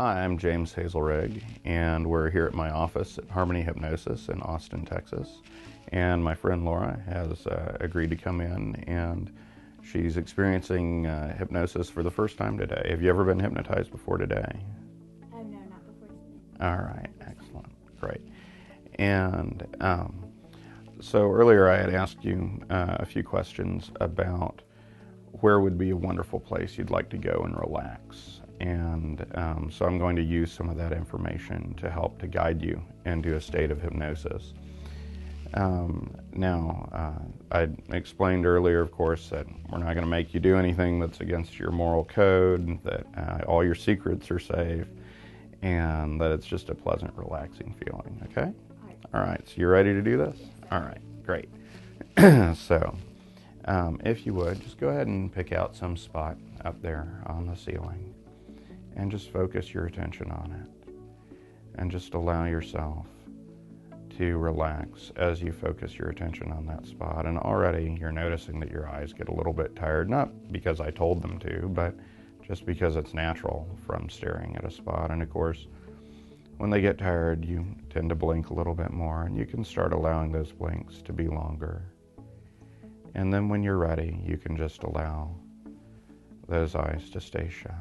Hi, I'm James Hazlerig, and we're here at my office at Harmony Hypnosis in Austin, Texas. And my friend Laura has agreed to come in, and she's experiencing hypnosis for the first time today. Have you ever been hypnotized before today? No, not before today. All right, excellent, great. And so earlier I had asked you a few questions about where would be a wonderful place you'd like to go and relax. And so I'm going to use some of that information to help to guide you into a state of hypnosis. I explained earlier, of course, that we're not going to make you do anything that's against your moral code, that all your secrets are safe, and that it's just a pleasant, relaxing feeling, okay? All right, so you're ready to do this? All right, great. So, if you would, just go ahead and pick out some spot up there on the ceiling and just focus your attention on it. And just allow yourself to relax as you focus your attention on that spot. And already you're noticing that your eyes get a little bit tired, not because I told them to, but just because it's natural from staring at a spot. And of course, when they get tired, you tend to blink a little bit more, and you can start allowing those blinks to be longer. And then when you're ready, you can just allow those eyes to stay shut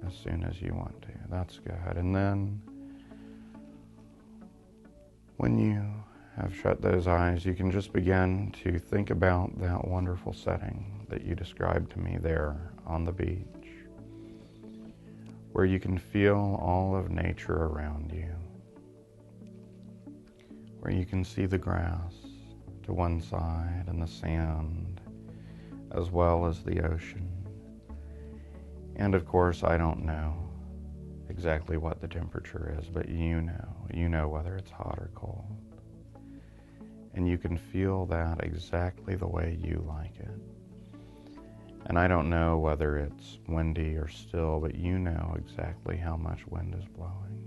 as soon as you want to. That's good. And then when you have shut those eyes, you can just begin to think about that wonderful setting that you described to me there on the beach, where you can feel all of nature around you, where you can see the grass to one side and the sand, as well as the ocean. And of course, I don't know exactly what the temperature is, but you know whether it's hot or cold. And you can feel that exactly the way you like it. And I don't know whether it's windy or still, but you know exactly how much wind is blowing.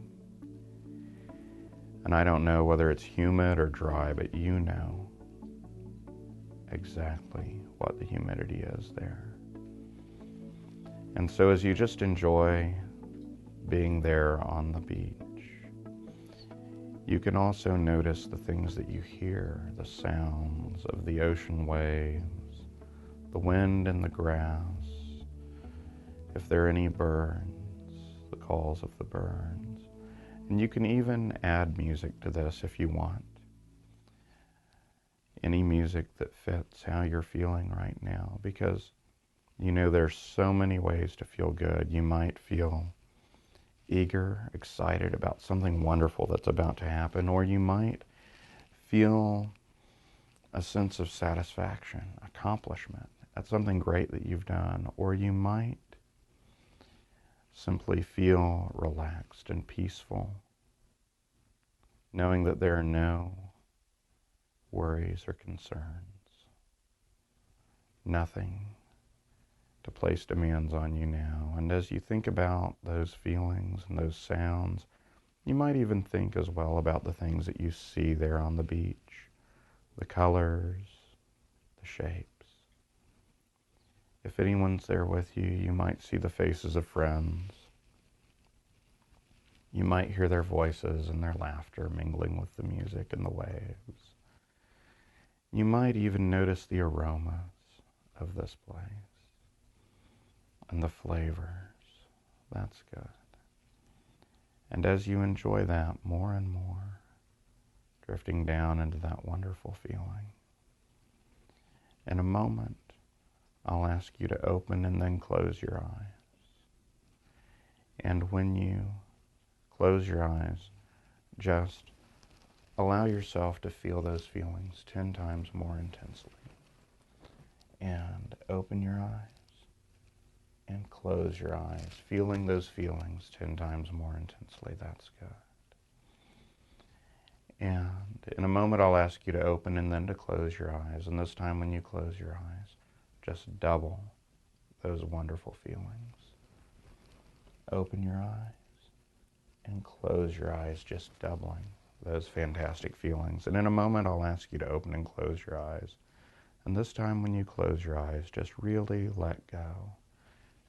And I don't know whether it's humid or dry, but you know exactly what the humidity is there. And so as you just enjoy being there on the beach, you can also notice the things that you hear, the sounds of the ocean waves, the wind in the grass, if there are any birds, the calls of the birds. And you can even add music to this if you want. Any music that fits how you're feeling right now, because you know there's so many ways to feel good. You might feel eager, excited about something wonderful that's about to happen, or you might feel a sense of satisfaction, accomplishment at something great that you've done, or you might simply feel relaxed and peaceful, knowing that there are no worries or concerns, nothing to place demands on you now. And as you think about those feelings and those sounds, you might even think as well about the things that you see there on the beach, the colors, the shapes. If anyone's there with you, you might see the faces of friends. You might hear their voices and their laughter mingling with the music and the waves. You might even notice the aromas of this place and the flavors. That's good. And as you enjoy that more and more, drifting down into that wonderful feeling, in a moment, I'll ask you to open and then close your eyes. And when you close your eyes, just allow yourself to feel those feelings 10 times more intensely. And open your eyes and close your eyes, feeling those feelings 10 times more intensely. That's good. And in a moment, I'll ask you to open and then to close your eyes. And this time when you close your eyes, just double those wonderful feelings. Open your eyes and close your eyes, just doubling those fantastic feelings. And in a moment, I'll ask you to open and close your eyes. And this time when you close your eyes, just really let go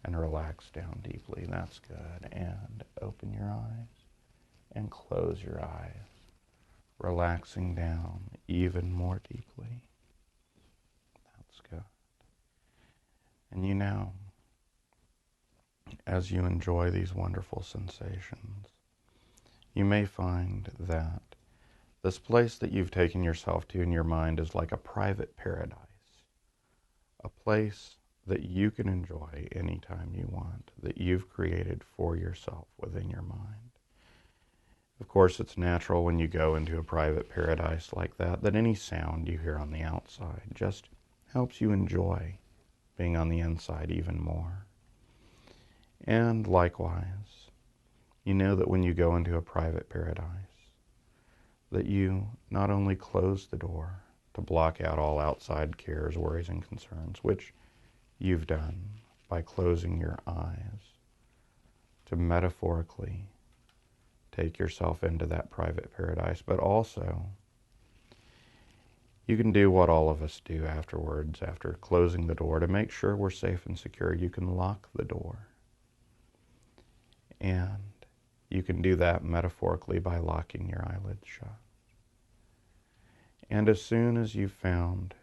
and relax down deeply. That's good. And open your eyes and close your eyes, relaxing down even more deeply. That's good. And you know, as you enjoy these wonderful sensations, you may find that this place that you've taken yourself to in your mind is like a private paradise, a place that you can enjoy anytime you want, that you've created for yourself within your mind. Of course, it's natural when you go into a private paradise like that any sound you hear on the outside just helps you enjoy being on the inside even more. And likewise, you know that when you go into a private paradise, that you not only close the door to block out all outside cares, worries, and concerns, which you've done by closing your eyes to metaphorically take yourself into that private paradise, but also you can do what all of us do afterwards, after closing the door, to make sure we're safe and secure. You can lock the door. And you can do that metaphorically by locking your eyelids shut. And as soon as you've found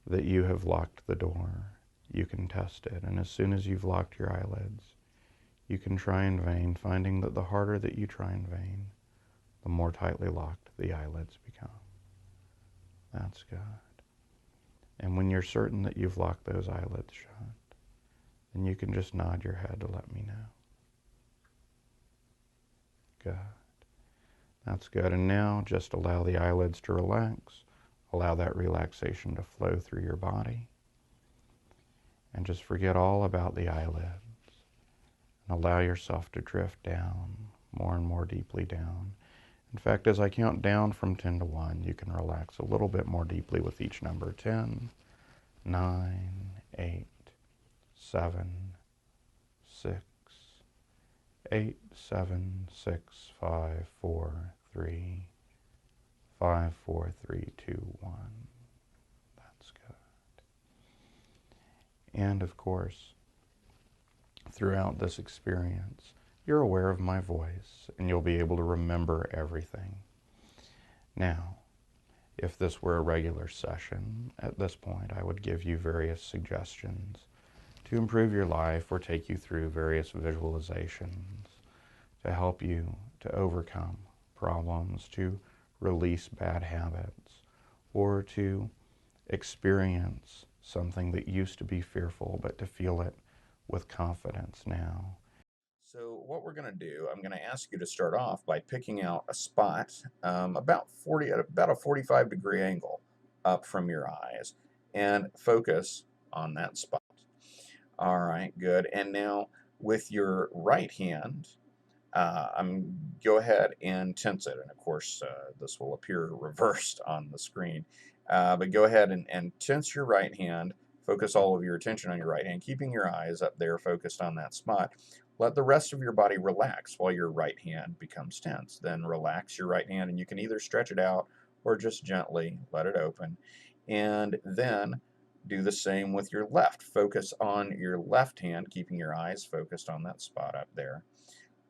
that you have locked the door, you can test it. And as soon as you've locked your eyelids, you can try in vain, finding that the harder that you try in vain, the more tightly locked the eyelids become. That's good. And when you're certain that you've locked those eyelids shut, then you can just nod your head to let me know. Good. That's good. And now just allow the eyelids to relax. Allow that relaxation to flow through your body. And just forget all about the eyelids. And allow yourself to drift down, more and more deeply down. In fact, as I count down from 10 to 1, you can relax a little bit more deeply with each number. 10, 9, 8, 7, 6, 8, 7, 6, 5, 4, 3, 5, 4, 3, 2, 1. That's good. And of course, throughout this experience, you're aware of my voice and you'll be able to remember everything. Now, if this were a regular session, at this point I would give you various suggestions to improve your life or take you through various visualizations to help you to overcome problems, to release bad habits, or to experience something that used to be fearful, but to feel it with confidence now. So what we're going to do, I'm going to ask you to start off by picking out a spot about a 45-degree angle up from your eyes and focus on that spot. All right, good. And now with your right hand, I'm go ahead and tense it. And of course, this will appear reversed on the screen. But go ahead and tense your right hand. Focus all of your attention on your right hand, keeping your eyes up there focused on that spot. Let the rest of your body relax while your right hand becomes tense. Then relax your right hand, and you can either stretch it out or just gently let it open. And then do the same with your left. Focus on your left hand, keeping your eyes focused on that spot up there.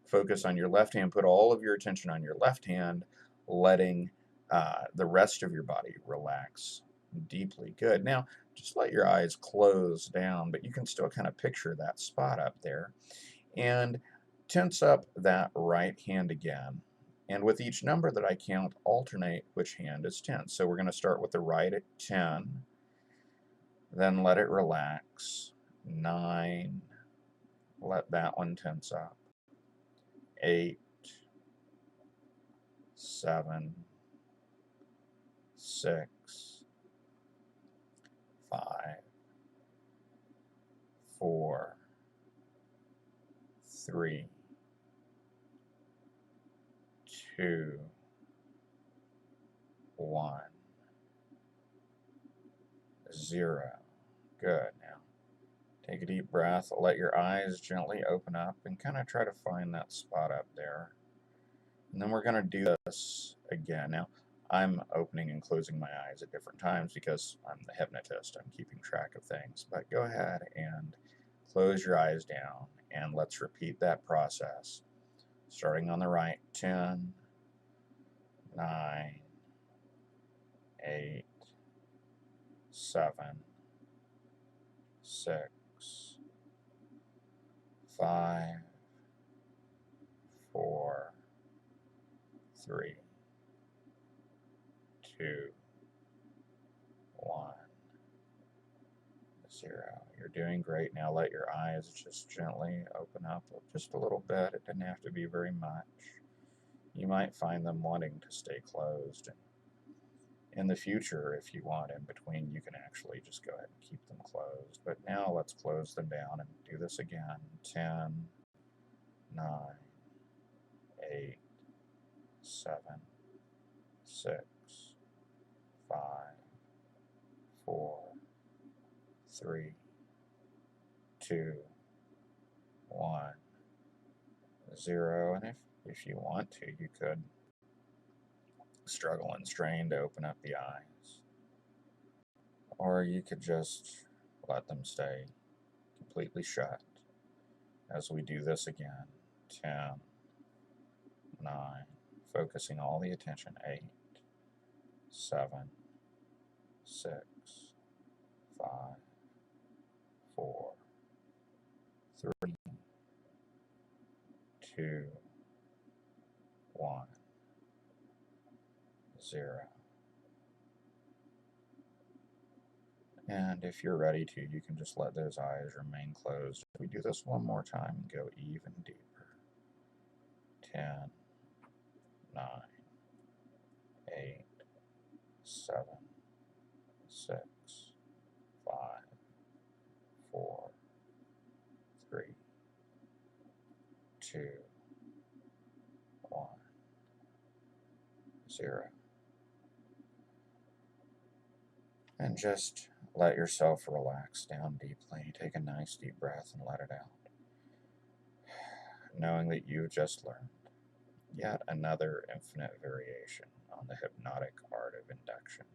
Focus on your left hand, put all of your attention on your left hand, letting the rest of your body relax deeply. Good. Now, just let your eyes close down, but you can still kind of picture that spot up there. And tense up that right hand again. And with each number that I count, alternate which hand is tense. So we're going to start with the right at 10, then let it relax. 9, let that one tense up. 8, 7, 6, 5, 4, 3, 2, 1, 0. Good. Now, take a deep breath. Let your eyes gently open up and kind of try to find that spot up there. And then we're going to do this again. Now, I'm opening and closing my eyes at different times because I'm the hypnotist. I'm keeping track of things. But go ahead and close your eyes down, and let's repeat that process. Starting on the right, 10, 9, 8, 7, 6, 5, 4, 3, 2, 1, 0. You're doing great. Now let your eyes just gently open up just a little bit. It doesn't have to be very much. You might find them wanting to stay closed. In the future, if you want, in between, you can actually just go ahead and keep them closed. But now let's close them down and do this again. 10, 9, 8, 7, 6, 5, 4, 3, 2, 1, 0. And if you want to, you could struggle and strain to open up the eyes. Or you could just let them stay completely shut as we do this again. 10, 9, focusing all the attention. 8, 7, 6, 5, 4, 3, 2, 1, 0. And if you're ready to, you can just let those eyes remain closed. If we do this one more time and go even deeper. 10, 9, 8, 7, 6, 5, 4, 3, 2, 1, 0. And just let yourself relax down deeply. Take a nice deep breath and let it out. Knowing that you've just learned yet another infinite variation on the hypnotic art of induction.